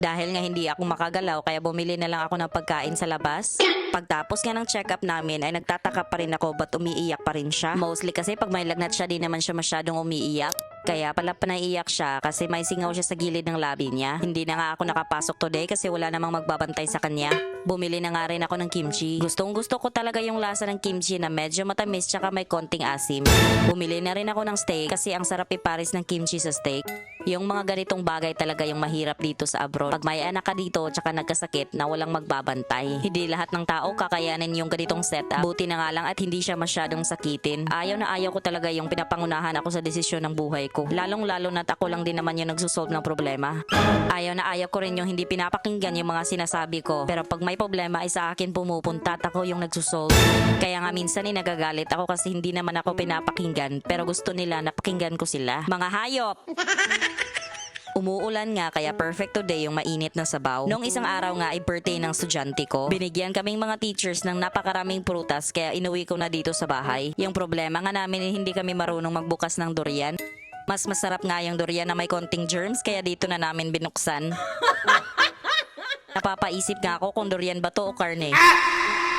Dahil nga hindi ako makagalaw kaya bumili na lang ako ng pagkain sa labas. Pagtapos nga ng check-up namin ay nagtataka pa rin ako ba't umiiyak pa rin siya. Mostly kasi pag may lagnat siya di naman siya masyadong umiiyak. Kaya pala panaiyak siya kasi may singaw siya sa gilid ng labi niya. Hindi na nga ako nakapasok today kasi wala namang magbabantay sa kanya. Bumili na nga rin ako ng kimchi. Gustong gusto ko talaga yung lasa ng kimchi na medyo matamis tsaka may konting asim. Bumili na rin ako ng steak kasi ang sarap ipares ng kimchi sa steak. Yung mga ganitong bagay talaga yung mahirap dito sa abroad. Pag may anak ka dito tsaka nagkasakit na walang magbabantay. Hindi lahat ng tao kakayanin yung ganitong setup. Buti na nga lang at hindi siya masyadong sakitin. Ayaw na ayaw ko talaga yung pinapangunahan ako sa desisyon ng buhay ko. Lalong lalo na't ako lang din naman yung nagsusolve ng problema. Ayaw na ayaw ko rin yung hindi pinapakinggan yung mga sinasabi ko. Pero pag may problema ay sa akin pumupunta at ako yung nagsusolve. Kaya nga minsan ay nagagalit ako kasi hindi naman ako pinapakinggan. Pero gusto nila napakinggan ko sila. Mga hayop! Umuulan nga kaya perfect today yung mainit na sabaw. Noong isang araw nga ay birthday ng estudyante ko. Binigyan kaming mga teachers ng napakaraming prutas kaya inuwi ko na dito sa bahay. Yung problema nga namin ay hindi kami marunong magbukas ng durian. Mas masarap nga yung durian na may konting germs kaya dito na namin binuksan. Napapaisip nga ako kung durian ba to o karne.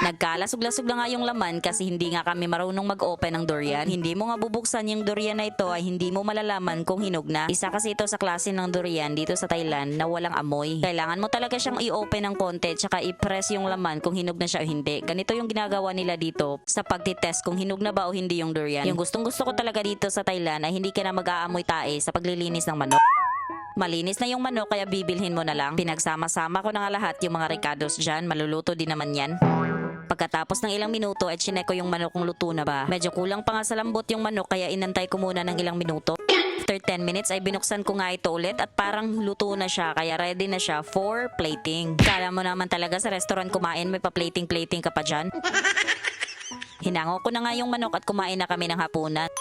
Nagkalasuglasog na nga yung laman kasi hindi nga kami marunong mag-open ng durian. Hindi mo nga bubuksan yung durian na ito ay hindi mo malalaman kung hinog na. Isa kasi ito sa klase ng durian dito sa Thailand na walang amoy. Kailangan mo talaga siyang i-open ng konti tsaka i-press yung laman kung hinog na siya o hindi. Ganito yung ginagawa nila dito sa pagtitest kung hinog na ba o hindi yung durian. Yung gustong gusto ko talaga dito sa Thailand ay hindi ka na mag-aamoy tae sa paglilinis ng manok. Malinis na yung manok kaya bibilhin mo na lang. Pinagsama-sama ko na nga lahat yung mga ricados dyan. Maluluto din naman yan. Pagkatapos ng ilang minuto ay chinek ko yung manok kung luto na ba. Medyo kulang pa nga sa lambot yung manok kaya inantay ko muna ng ilang minuto. After 10 minutes ay binuksan ko nga ito ulit at parang luto na siya kaya ready na siya for plating. Kala mo naman talaga sa restaurant kumain may pa-plating ka pa dyan. Hinango ko na nga yung manok at kumain na kami ng hapunan.